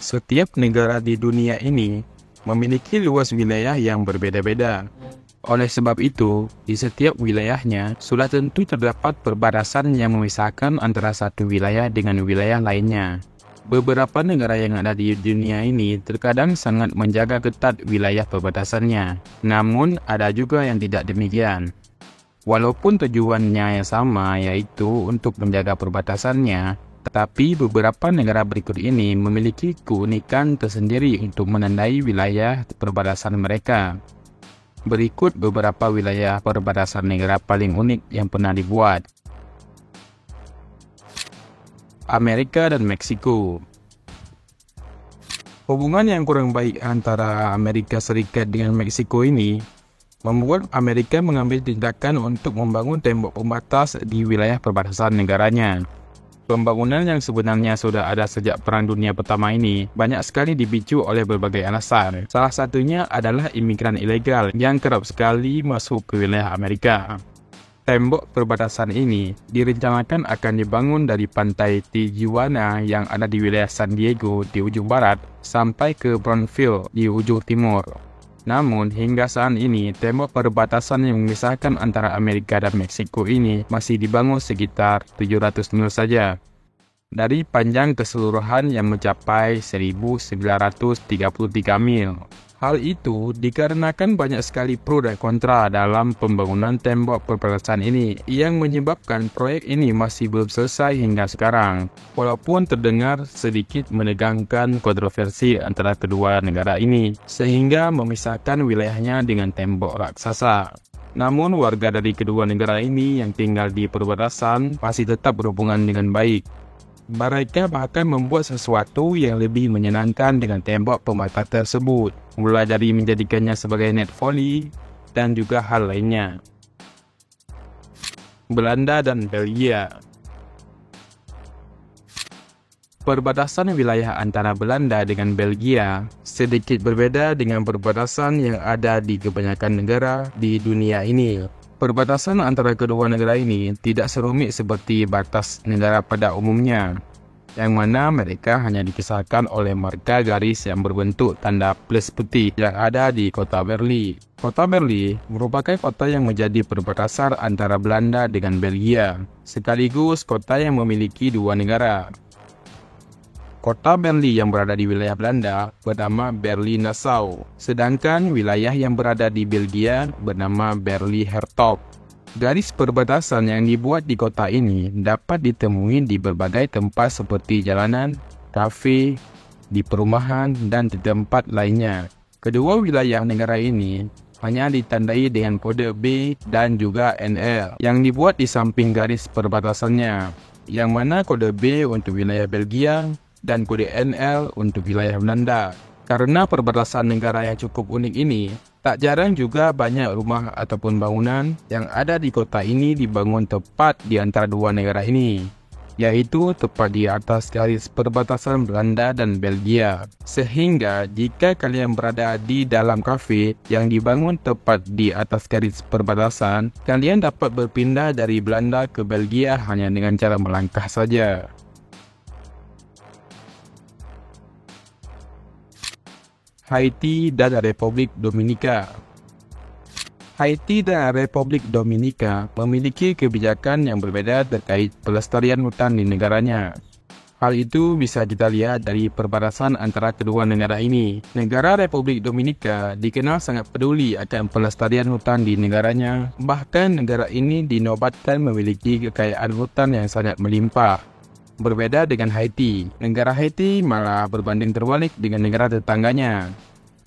Setiap negara di dunia ini memiliki luas wilayah yang berbeda-beda. Oleh sebab itu, di setiap wilayahnya sudah tentu terdapat perbatasan yang memisahkan antara satu wilayah dengan wilayah lainnya. Beberapa negara yang ada di dunia ini terkadang sangat menjaga ketat wilayah perbatasannya. Namun, ada juga yang tidak demikian. Walaupun tujuannya yang sama, yaitu untuk menjaga perbatasannya, tetapi beberapa negara berikut ini memiliki keunikan tersendiri untuk menandai wilayah perbatasan mereka. Berikut beberapa wilayah perbatasan negara paling unik yang pernah dibuat. Amerika dan Meksiko. Hubungan yang kurang baik antara Amerika Serikat dengan Meksiko ini membuat Amerika mengambil tindakan untuk membangun tembok pembatas di wilayah perbatasan negaranya. Pembangunan yang sebenarnya sudah ada sejak Perang Dunia Pertama ini banyak sekali dipicu oleh berbagai alasan. Salah satunya adalah imigran ilegal yang kerap sekali masuk ke wilayah Amerika. Tembok perbatasan ini direncanakan akan dibangun dari pantai Tijuana yang ada di wilayah San Diego di ujung barat sampai ke Brownsville di ujung timur. Namun, hingga saat ini, tembok perbatasan yang memisahkan antara Amerika dan Meksiko ini masih dibangun sekitar 700 mil saja. Dari panjang keseluruhan yang mencapai 1.933 mil. Hal itu dikarenakan banyak sekali pro dan kontra dalam pembangunan tembok perbatasan ini yang menyebabkan proyek ini masih belum selesai hingga sekarang. Walaupun terdengar sedikit menegangkan kontroversi antara kedua negara ini sehingga memisahkan wilayahnya dengan tembok raksasa. Namun warga dari kedua negara ini yang tinggal di perbatasan masih tetap berhubungan dengan baik. Mereka bahkan membuat sesuatu yang lebih menyenangkan dengan tembok pembatas tersebut, mulai dari menjadikannya sebagai net volley dan juga hal lainnya. Belanda dan Belgia. Perbatasan wilayah antara Belanda dengan Belgia sedikit berbeda dengan perbatasan yang ada di kebanyakan negara di dunia ini. Perbatasan antara kedua negara ini tidak serumit seperti batas negara pada umumnya, yang mana mereka hanya dipisahkan oleh marka garis yang berbentuk tanda plus putih yang ada di kota Berlin. Kota Berlin merupakan kota yang menjadi perbatasan antara Belanda dengan Belgia, sekaligus kota yang memiliki dua negara. Kota Berlin yang berada di wilayah Belanda bernama Berlin-Nassau, sedangkan wilayah yang berada di Belgia bernama Berlin-Hertog. Garis perbatasan yang dibuat di kota ini dapat ditemui di berbagai tempat seperti jalanan, kafe, di perumahan, dan di tempat lainnya. Kedua wilayah negara ini hanya ditandai dengan kode B dan juga NL yang dibuat di samping garis perbatasannya, yang mana kode B untuk wilayah Belgia dan kode NL untuk wilayah Belanda. Karena perbatasan negara yang cukup unik ini, tak jarang juga banyak rumah ataupun bangunan yang ada di kota ini dibangun tepat di antara dua negara ini, yaitu tepat di atas garis perbatasan Belanda dan Belgia. Sehingga jika kalian berada di dalam kafe yang dibangun tepat di atas garis perbatasan, kalian dapat berpindah dari Belanda ke Belgia hanya dengan cara melangkah saja. Haiti dan Republik Dominika. Haiti dan Republik Dominika memiliki kebijakan yang berbeda terkait pelestarian hutan di negaranya. Hal itu bisa kita lihat dari perbatasan antara kedua negara ini. Negara Republik Dominika dikenal sangat peduli akan pelestarian hutan di negaranya. Bahkan negara ini dinobatkan memiliki kekayaan hutan yang sangat melimpah. Berbeda dengan Haiti, negara Haiti malah berbanding terbalik dengan negara tetangganya.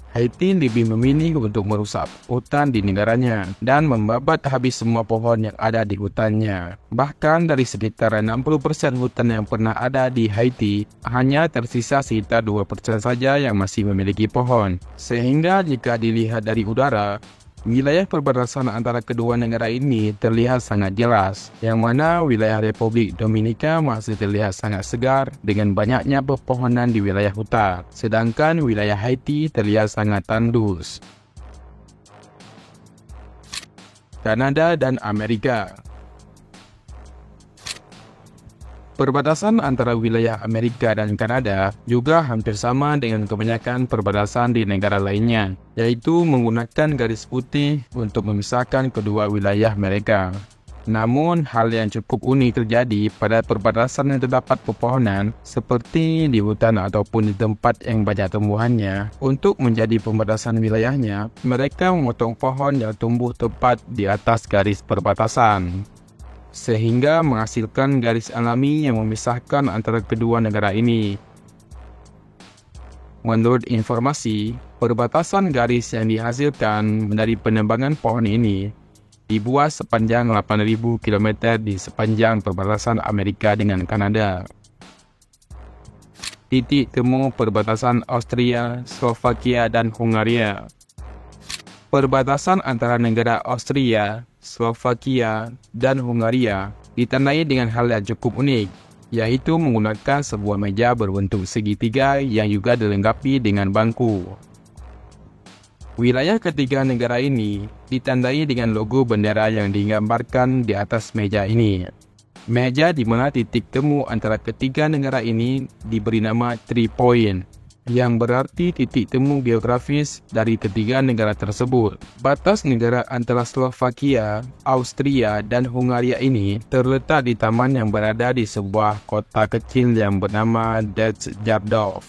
Haiti lebih memilih untuk merusak hutan di negaranya dan membabat habis semua pohon yang ada di hutannya. Bahkan dari sekitar 60% hutan yang pernah ada di Haiti, hanya tersisa sekitar 2% saja yang masih memiliki pohon. Sehingga jika dilihat dari udara, wilayah perbatasan antara kedua negara ini terlihat sangat jelas, yang mana wilayah Republik Dominika masih terlihat sangat segar dengan banyaknya pepohonan di wilayah hutan, sedangkan wilayah Haiti terlihat sangat tandus. Kanada dan Amerika. Perbatasan antara wilayah Amerika dan Kanada juga hampir sama dengan kebanyakan perbatasan di negara lainnya, yaitu menggunakan garis putih untuk memisahkan kedua wilayah mereka. Namun, hal yang cukup unik terjadi pada perbatasan yang terdapat pepohonan, seperti di hutan ataupun di tempat yang banyak tumbuhannya. Untuk menjadi pembatasan wilayahnya, mereka memotong pohon yang tumbuh tepat di atas garis perbatasan, sehingga menghasilkan garis alami yang memisahkan antara kedua negara ini. Menurut informasi, perbatasan garis yang dihasilkan dari penebangan pohon ini dibuat sepanjang 8.000 km di sepanjang perbatasan Amerika dengan Kanada. Titik temu perbatasan Austria, Slovakia, dan Hungaria. Perbatasan antara negara Austria, Slovakia, dan Hungaria ditandai dengan hal yang cukup unik, yaitu menggunakan sebuah meja berbentuk segitiga yang juga dilengkapi dengan bangku. Wilayah ketiga negara ini ditandai dengan logo bendera yang digambarkan di atas meja ini. Meja di mana titik temu antara ketiga negara ini diberi nama 3 Point, yang berarti titik temu geografis dari ketiga negara tersebut. Batas negara antara Slovakia, Austria, dan Hungaria ini terletak di taman yang berada di sebuah kota kecil yang bernama Dejardov.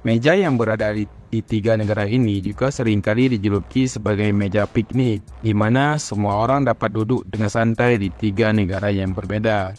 Meja yang berada di tiga negara ini juga seringkali dijuluki sebagai meja piknik, di mana semua orang dapat duduk dengan santai di tiga negara yang berbeda.